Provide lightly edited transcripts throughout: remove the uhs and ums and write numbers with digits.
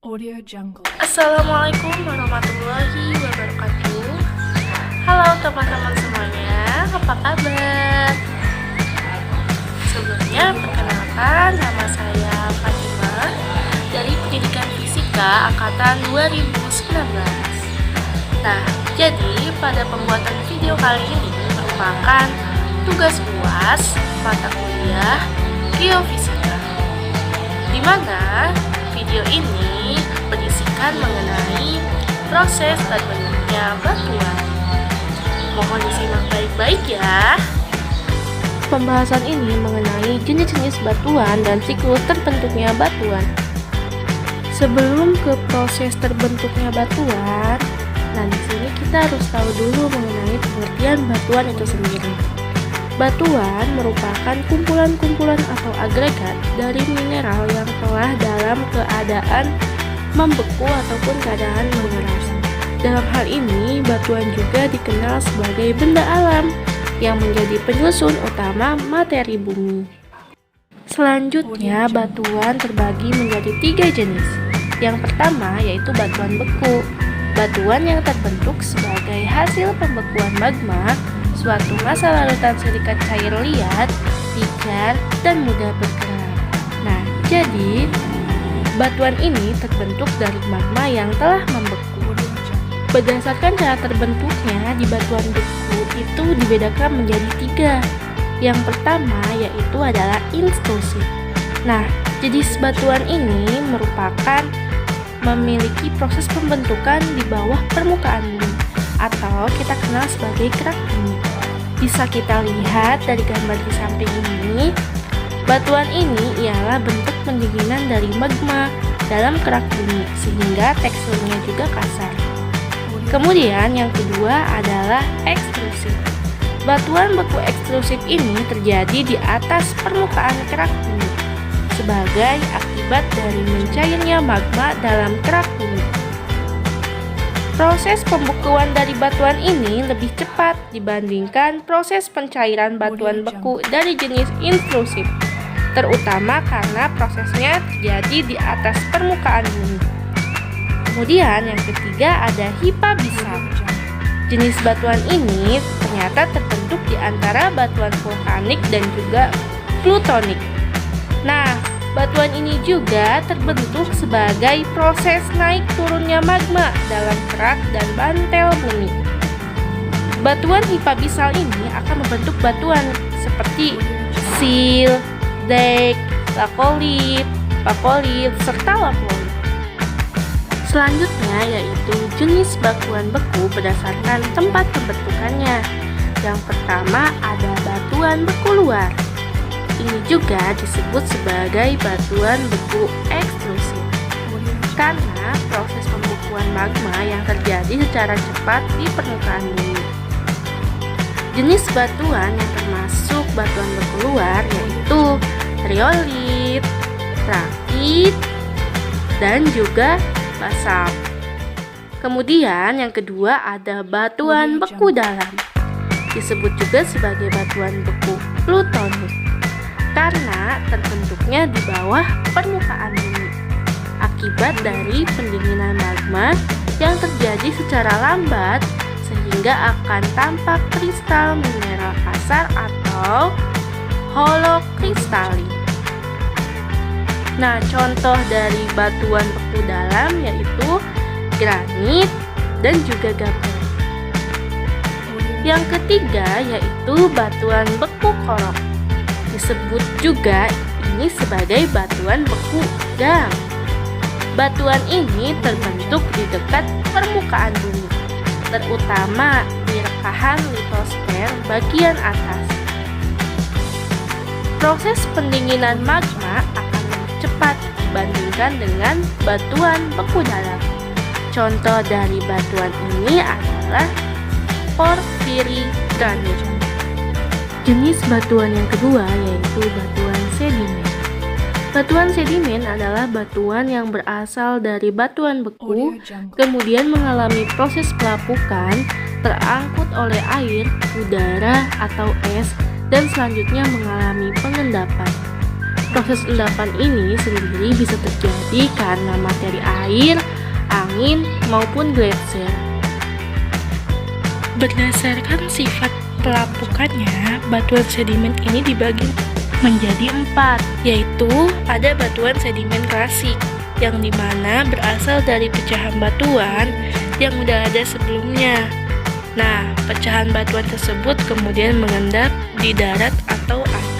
Audio Jungle. Assalamualaikum warahmatullahi wabarakatuh. Halo teman-teman semuanya, apa kabar? Sebelumnya perkenalkan, nama saya Fatimah dari Pendidikan Fisika Angkatan 2019. Nah, jadi pada pembuatan video kali ini merupakan tugas UAS mata kuliah Geofisika, di mana video ini berisikan mengenai proses terbentuknya batuan. Mohon disimak baik-baik ya. Pembahasan ini mengenai jenis-jenis batuan dan siklus terbentuknya batuan. Sebelum ke proses terbentuknya batuan, nah di sini kita harus tahu dulu mengenai pengertian batuan itu sendiri. Batuan merupakan kumpulan-kumpulan atau agregat dari mineral yang telah dalam keadaan membeku ataupun keadaan mengeras. Dalam hal ini, batuan juga dikenal sebagai benda alam yang menjadi penyusun utama materi bumi. Selanjutnya, batuan terbagi menjadi 3 jenis. Yang pertama yaitu batuan beku. Batuan yang terbentuk sebagai hasil pembekuan magma, suatu masa larutan silikat cair liat, pijar, dan mudah bergerak. Nah, jadi batuan ini terbentuk dari magma yang telah membeku. Berdasarkan cara terbentuknya di batuan beku itu dibedakan menjadi 3. Yang pertama yaitu adalah intrusif. Nah, jenis batuan ini merupakan memiliki proses pembentukan di bawah permukaan bumi atau kita kenal sebagai kerak bumi. Bisa kita lihat dari gambar di samping ini, batuan ini ialah bentuk pendinginan dari magma dalam kerak bumi sehingga teksturnya juga kasar. Kemudian yang kedua adalah ekstrusif. Batuan beku ekstrusif ini terjadi di atas permukaan kerak bumi sebagai akibat dari mencairnya magma dalam kerak bumi. Proses pembekuan dari batuan ini lebih cepat dibandingkan proses pencairan batuan beku dari jenis intrusif, terutama karena prosesnya terjadi di atas permukaan bumi. Kemudian yang ketiga ada hipabisal. Jenis batuan ini ternyata terbentuk di antara batuan vulkanik dan juga plutonik. Nah, batuan ini juga terbentuk sebagai proses naik turunnya magma dalam kerak dan mantel bumi. Batuan hipabisal ini akan membentuk batuan seperti sil, dek, lakolit, pakolit, serta lapolit. Selanjutnya yaitu jenis batuan beku berdasarkan tempat pembentukannya. Yang pertama ada batuan beku luar. Ini juga disebut sebagai batuan beku ekstrusif karena proses pembekuan magma yang terjadi secara cepat di permukaan bumi. Jenis batuan yang termasuk batuan beku luar yaitu riolit, rakit, dan juga basalt. Kemudian yang kedua ada batuan beku dalam. Disebut juga sebagai batuan beku plutonik karena terbentuknya di bawah permukaan bumi akibat dari pendinginan magma yang terjadi secara lambat sehingga akan tampak kristal mineral kasar atau holokristalin. Nah, contoh dari batuan beku dalam yaitu granit dan juga gabbro. Yang ketiga yaitu batuan beku korok. Disebut juga ini sebagai batuan beku dam. Batuan ini terbentuk di dekat permukaan bumi, terutama di rekahan litosfer bagian atas. Proses pendinginan magma akan lebih cepat dibandingkan dengan batuan beku dalam. Contoh dari batuan ini adalah porfiri granit. Jenis batuan yang kedua yaitu batuan sedimen. Batuan sedimen adalah batuan yang berasal dari batuan beku, kemudian mengalami proses pelapukan, terangkut oleh air, udara, atau es, dan selanjutnya mengalami pengendapan. Proses endapan ini sendiri bisa terjadi karena materi air, angin, maupun gletser. Berdasarkan sifat pelapukannya, batuan sedimen ini dibagi menjadi 4, yaitu ada batuan sedimen klasik, yang dimana berasal dari pecahan batuan yang udah ada sebelumnya. Nah, pecahan batuan tersebut kemudian mengendap di darat atau air.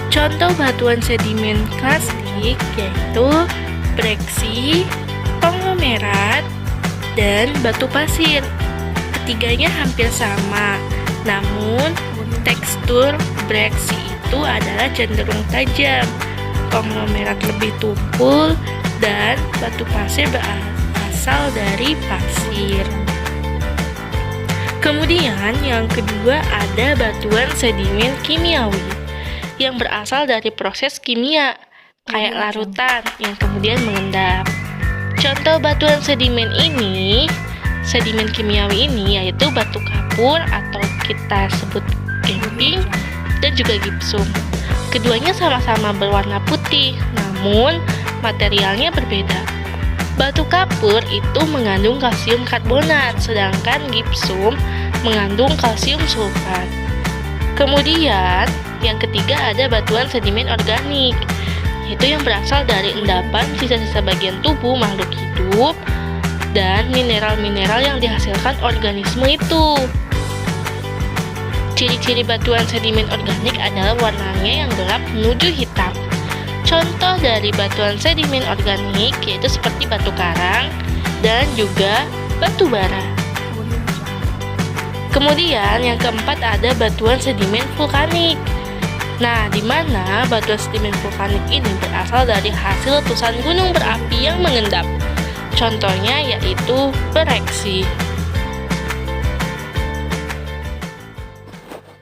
Contoh batuan sedimen klasik yaitu breksi, konglomerat, dan batu pasir. Ketiganya hampir sama, namun tekstur breksi itu adalah cenderung tajam, konglomerat lebih tumpul, dan batu pasir berasal dari pasir. Kemudian yang kedua ada batuan sedimen kimiawi yang berasal dari proses kimia, kayak larutan yang kemudian mengendap. Contoh batuan sedimen kimiawi ini yaitu batu kapur atau kita sebut camping dan juga gipsum. Keduanya sama-sama berwarna putih, namun materialnya berbeda. Batu kapur itu mengandung kalsium karbonat, sedangkan gipsum mengandung kalsium sulfat. Kemudian yang ketiga ada batuan sedimen organik, yaitu yang berasal dari endapan sisa-sisa bagian tubuh makhluk hidup dan mineral-mineral yang dihasilkan organisme itu. Ciri-ciri batuan sedimen organik adalah warnanya yang gelap menuju hitam. Contoh dari batuan sedimen organik yaitu seperti batu karang dan juga batu bara. Kemudian yang keempat ada batuan sedimen vulkanik. Nah, di mana batuan sedimen vulkanik ini berasal dari hasil letusan gunung berapi yang mengendap. Contohnya yaitu bereksi.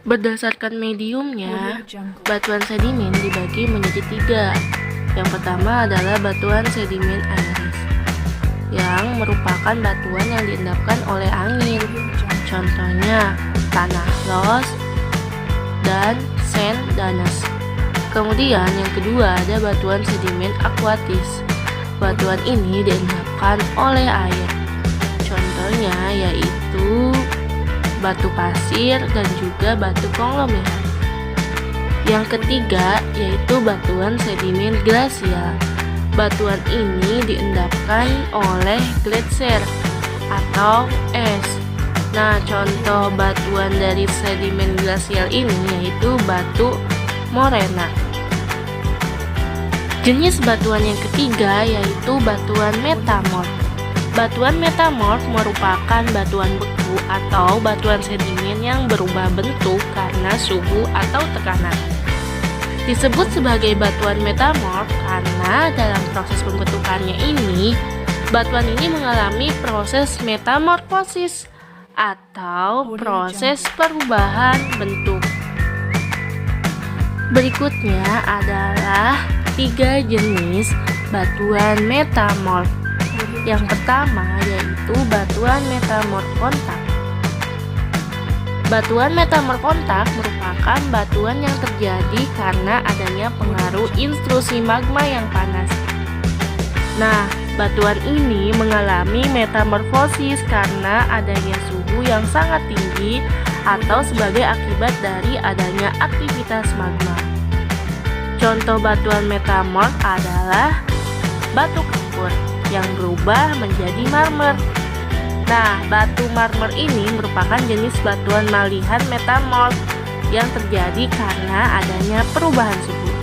Berdasarkan mediumnya, batuan sedimen dibagi menjadi 3. Yang pertama adalah batuan sedimen airis, yang merupakan batuan yang diendapkan oleh angin. Contohnya tanah los dan sand danes. Kemudian yang kedua ada batuan sedimen akuatis. Batuan ini diendapkan oleh air. Contohnya yaitu batu pasir dan juga batu konglomerat. Yang ketiga yaitu batuan sedimen glasial. Batuan ini diendapkan oleh gletser atau es. Nah, contoh batuan dari sedimen glasial ini yaitu batu morena. Jenis batuan yang ketiga yaitu batuan metamorf. Batuan metamorf merupakan batuan beku atau batuan sedimen yang berubah bentuk karena suhu atau tekanan. Disebut sebagai batuan metamorf karena dalam proses pembentukannya ini, batuan ini mengalami proses metamorfosis atau proses perubahan bentuk. Berikutnya adalah 3 jenis batuan metamorf. Yang pertama yaitu batuan metamorf kontak. Batuan metamorf kontak merupakan batuan yang terjadi karena adanya pengaruh intrusi magma yang panas. Nah, batuan ini mengalami metamorfosis karena adanya suhu yang sangat tinggi atau sebagai akibat dari adanya aktivitas magma. Contoh batuan metamorf adalah batu kapur yang berubah menjadi marmer. Nah, batu marmer ini merupakan jenis batuan malihan metamorf yang terjadi karena adanya perubahan suhu.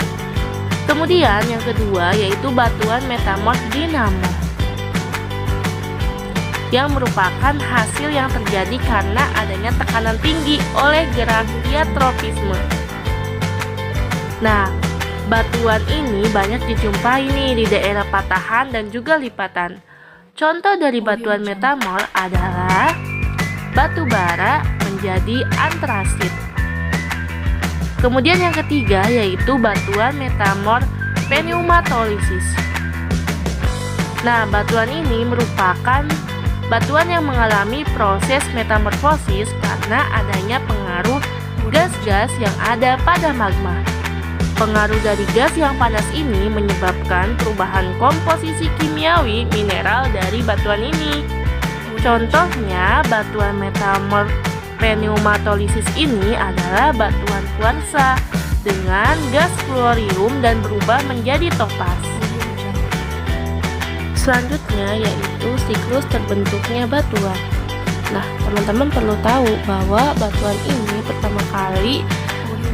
Kemudian yang kedua yaitu batuan metamorf dinamo, yang merupakan hasil yang terjadi karena adanya tekanan tinggi oleh gerak diatropisme. Nah, batuan ini banyak dijumpai nih di daerah patahan dan juga lipatan. Contoh dari batuan metamorf adalah batu bara menjadi antrasit. Kemudian yang ketiga yaitu batuan metamorf pneumatolisis. Nah, batuan ini merupakan batuan yang mengalami proses metamorfosis karena adanya pengaruh gas-gas yang ada pada magma. Pengaruh dari gas yang panas ini menyebabkan perubahan komposisi kimiawi mineral dari batuan ini. Contohnya, batuan metamorf pneumatolisis ini adalah batuan kuarsa dengan gas fluorium dan berubah menjadi topas. Selanjutnya yaitu siklus terbentuknya batuan. Nah, teman-teman perlu tahu bahwa batuan ini pertama kali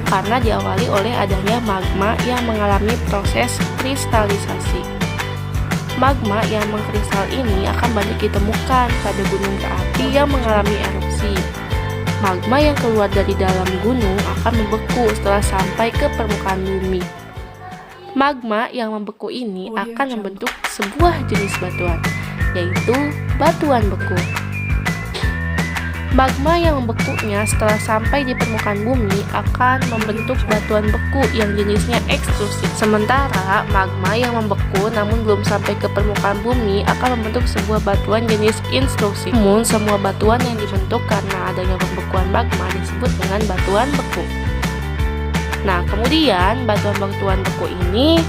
karena diawali oleh adanya magma yang mengalami proses kristalisasi. Magma yang mengkristal ini akan banyak ditemukan pada gunung berapi yang mengalami erupsi. Magma yang keluar dari dalam gunung akan membeku setelah sampai ke permukaan bumi. Magma yang membeku ini akan membentuk sebuah jenis batuan, yaitu batuan beku. Magma yang membekunya setelah sampai di permukaan bumi akan membentuk batuan beku yang jenisnya ekstrusif. Sementara magma yang membeku namun belum sampai ke permukaan bumi akan membentuk sebuah batuan jenis intrusif. Namun semua batuan yang dibentuk karena adanya pembekuan magma disebut dengan batuan beku. Nah, kemudian batuan-batuan beku ini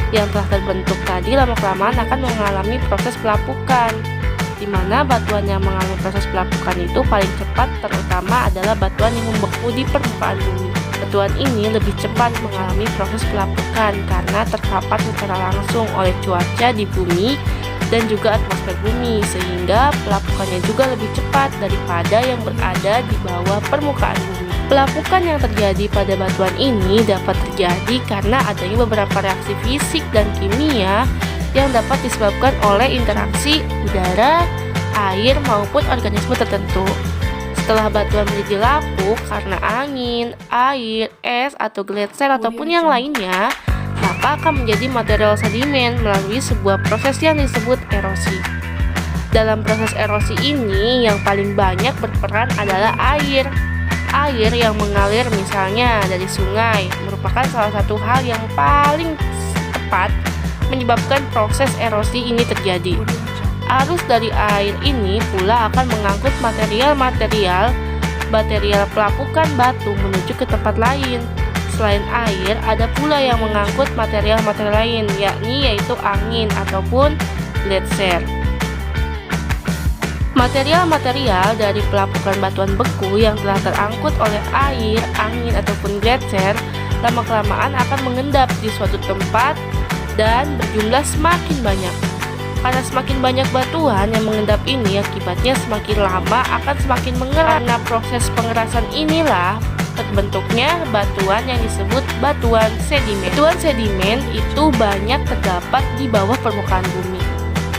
yang telah terbentuk tadi lama-kelamaan akan mengalami proses pelapukan, di mana batuan yang mengalami proses pelapukan itu paling cepat, terutama adalah batuan yang membeku di permukaan bumi. Batuan ini lebih cepat mengalami proses pelapukan karena terpapar secara langsung oleh cuaca di bumi dan juga atmosfer bumi, sehingga pelapukannya juga lebih cepat daripada yang berada di bawah permukaan bumi. Pelapukan yang terjadi pada batuan ini dapat terjadi karena adanya beberapa reaksi fisik dan kimia yang dapat disebabkan oleh interaksi udara, air, maupun organisme tertentu. Setelah batuan menjadi lapuk karena angin, air, es, atau gletser ataupun yang lainnya, maka akan menjadi material sedimen melalui sebuah proses yang disebut erosi. Dalam proses erosi ini, yang paling banyak berperan adalah air. Air yang mengalir misalnya dari sungai merupakan salah satu hal yang paling tepat menyebabkan proses erosi ini terjadi. Arus dari air ini pula akan mengangkut material pelapukan batu menuju ke tempat lain. Selain air, ada pula yang mengangkut material-material lain, yaitu angin ataupun gletser. Material-material dari pelapukan batuan beku yang telah terangkut oleh air, angin, ataupun gletser lama-kelamaan akan mengendap di suatu tempat dan berjumlah semakin banyak. Karena semakin banyak batuan yang mengendap ini, akibatnya semakin lama akan semakin mengeras. Karena proses pengerasan inilah terbentuknya batuan yang disebut batuan sedimen. Batuan sedimen itu banyak terdapat di bawah permukaan bumi.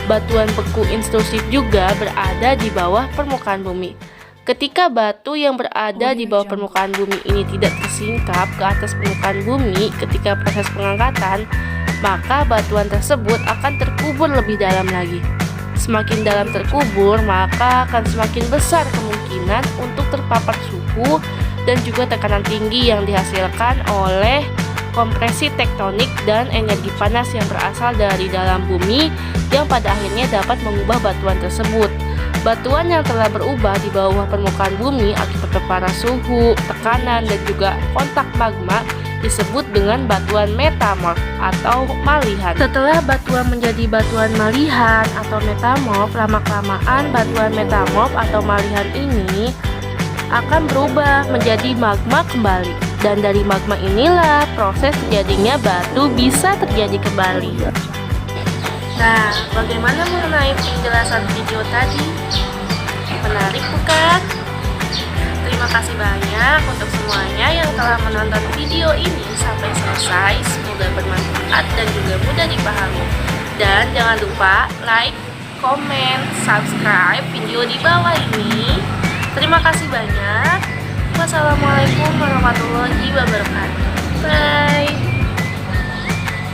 Batuan beku intrusif juga berada di bawah permukaan bumi. Ketika batu yang berada di bawah permukaan bumi ini tidak tersingkap ke atas permukaan bumi ketika proses pengangkatan, maka batuan tersebut akan terkubur lebih dalam lagi. Semakin dalam terkubur, maka akan semakin besar kemungkinan untuk terpapar suhu dan juga tekanan tinggi yang dihasilkan oleh kompresi tektonik dan energi panas yang berasal dari dalam bumi yang pada akhirnya dapat mengubah batuan tersebut. Batuan yang telah berubah di bawah permukaan bumi akibat terpapar suhu, tekanan, dan juga kontak magma disebut dengan batuan metamorf atau malihan. Setelah batuan menjadi batuan malihan atau metamorf, lama-kelamaan batuan metamorf atau malihan ini akan berubah menjadi magma kembali. Dan dari magma inilah proses terjadinya batu bisa terjadi kembali. Nah, bagaimana mengenai penjelasan video tadi? Menarik bukan? Terima kasih banyak untuk semuanya yang telah menonton video ini sampai selesai. Semoga bermanfaat dan juga mudah dipahami. Dan jangan lupa like, komen, subscribe video di bawah ini. Terima kasih banyak. Wassalamualaikum warahmatullahi wabarakatuh. Bye.